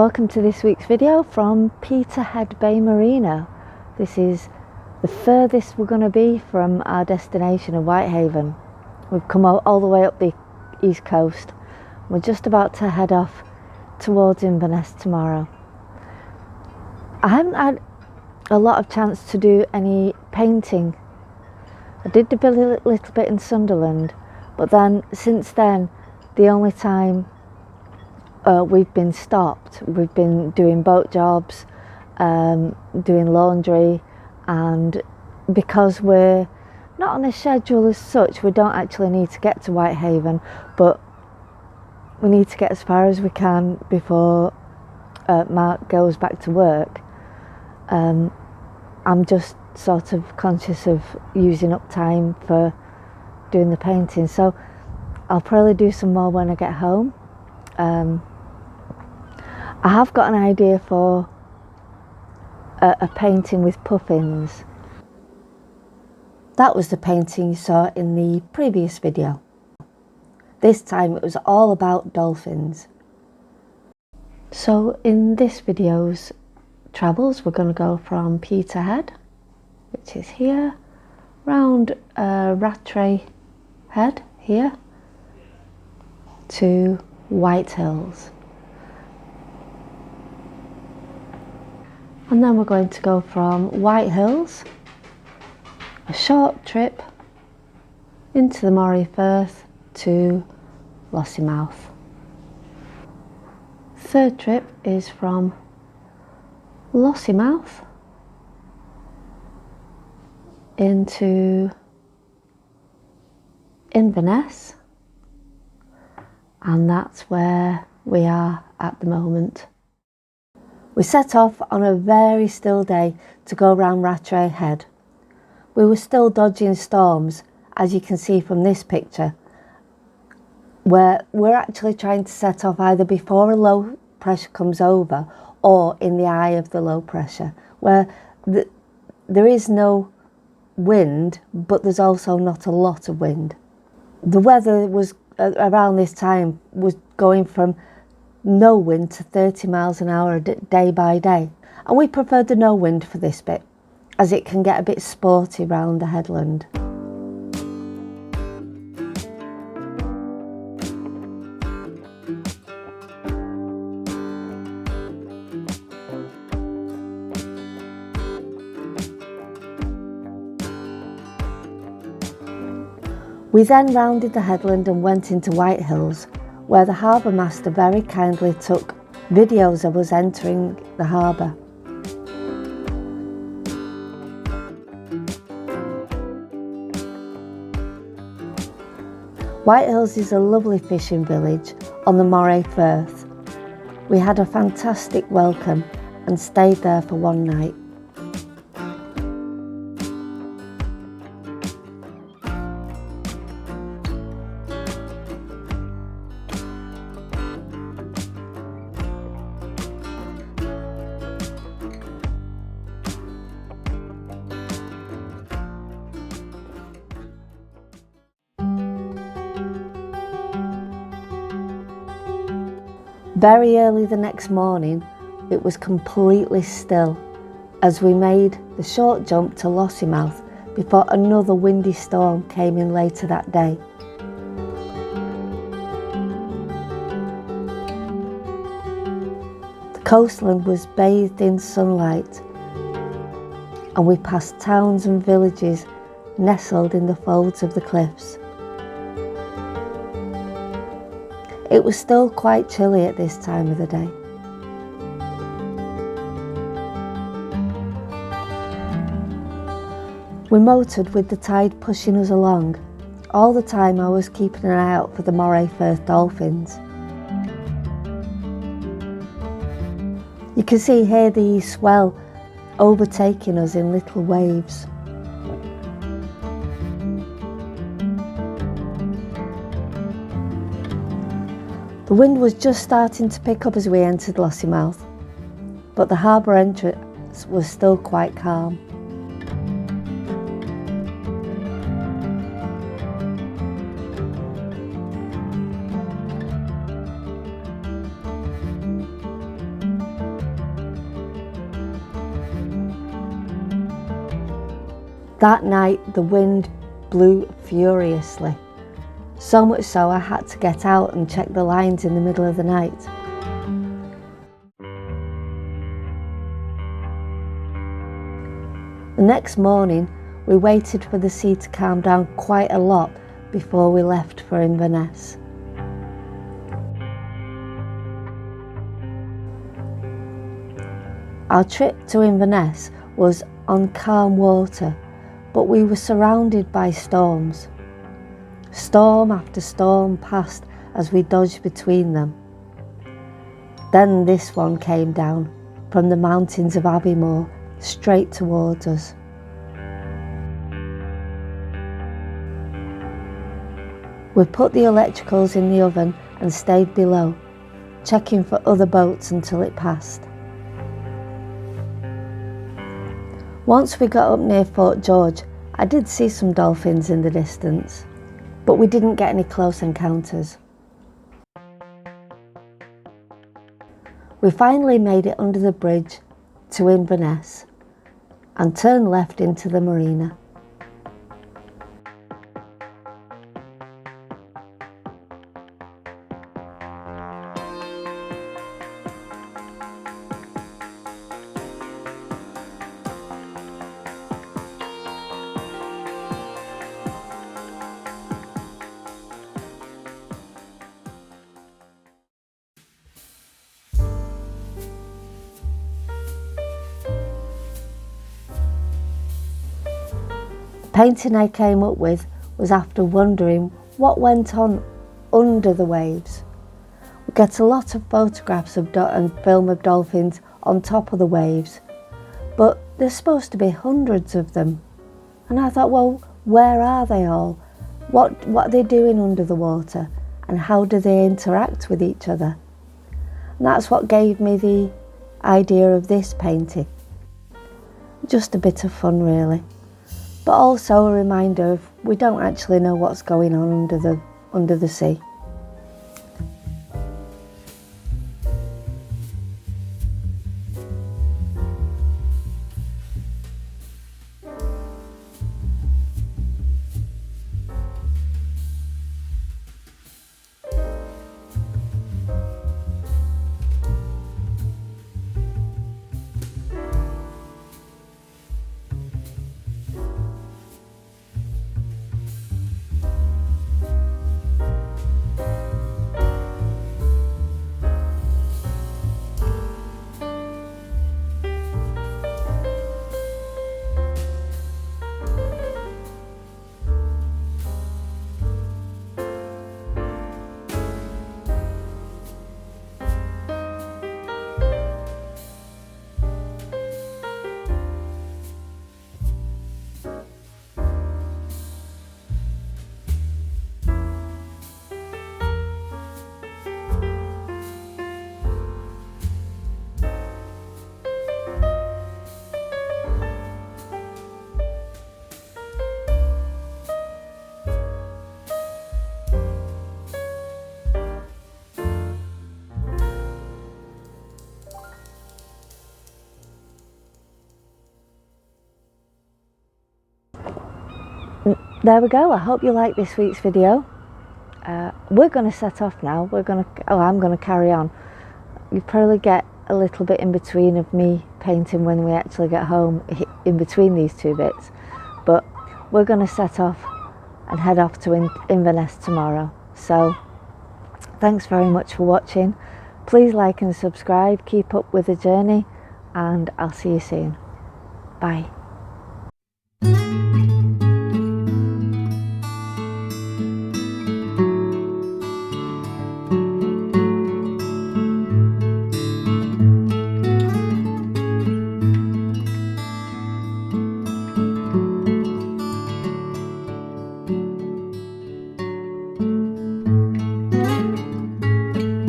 Welcome to this week's video from Peterhead Bay Marina. This is the furthest we're going to be from our destination of Whitehaven. We've come all the way up the east coast. We're just about to head off towards Inverness tomorrow. I haven't had a lot of chance to do any painting. I did a little bit in Sunderland, but then since then the only time we've been stopped, we've been doing boat jobs, doing laundry, and because we're not on a schedule as such, we don't actually need to get to Whitehaven, but we need to get as far as we can before Mark goes back to work. I'm just sort of conscious of using up time for doing the painting, so I'll probably do some more when I get home. I have got an idea for a painting with puffins. That was the painting you saw in the previous video. This time it was all about dolphins. So in this video's travels, we're going to go from Peterhead, which is here, round Rattray Head here to Whitehills. And then we're going to go from Whitehills, a short trip into the Moray Firth to Lossiemouth. Third trip is from Lossiemouth into Inverness, and that's where we are at the moment. We set off on a very still day to go round Rattray Head. We were still dodging storms, as you can see from this picture, where we're actually trying to set off either before a low pressure comes over or in the eye of the low pressure, where there is no wind, but there's also not a lot of wind. The weather was around this time was going from no wind to 30 miles an hour day by day, and we preferred the no wind for this bit, as it can get a bit sporty round the headland. We then rounded the headland and went into Whitehills, where the harbour master very kindly took videos of us entering the harbour. Whitehills is a lovely fishing village on the Moray Firth. We had a fantastic welcome and stayed there for one night. Very early the next morning, it was completely still as we made the short jump to Lossiemouth before another windy storm came in later that day. The coastline was bathed in sunlight, and we passed towns and villages nestled in the folds of the cliffs. It was still quite chilly at this time of the day. We motored with the tide pushing us along. All the time I was keeping an eye out for the Moray Firth dolphins. You can see here the swell overtaking us in little waves. The wind was just starting to pick up as we entered Lossiemouth, but the harbour entrance was still quite calm. That night the wind blew furiously, so much so I had to get out and check the lines in the middle of the night. The next morning we waited for the sea to calm down quite a lot before we left for Inverness. Our trip to Inverness was on calm water, but we were surrounded by storms. Storm after storm passed as we dodged between them. Then this one came down from the mountains of Abbeymoor straight towards us. We put the electricals in the oven and stayed below, checking for other boats until it passed. Once we got up near Fort George, I did see some dolphins in the distance, but we didn't get any close encounters. We finally made it under the bridge to Inverness and turned left into the marina. The painting I came up with was after wondering what went on under the waves. We get a lot of photographs of and film of dolphins on top of the waves, but there's supposed to be hundreds of them. And I thought, well, where are they all? What are they doing under the water? And how do they interact with each other? And that's what gave me the idea of this painting. Just a bit of fun, really. But also a reminder of we don't actually know what's going on under the sea. There we go. I hope you like this week's video. We're going to set off now. I'm going to carry on. You probably get a little bit in between of me painting when we actually get home, in between these two bits. But we're going to set off and head off to Inverness tomorrow. So thanks very much for watching. Please like and subscribe. Keep up with the journey, and I'll see you soon. Bye.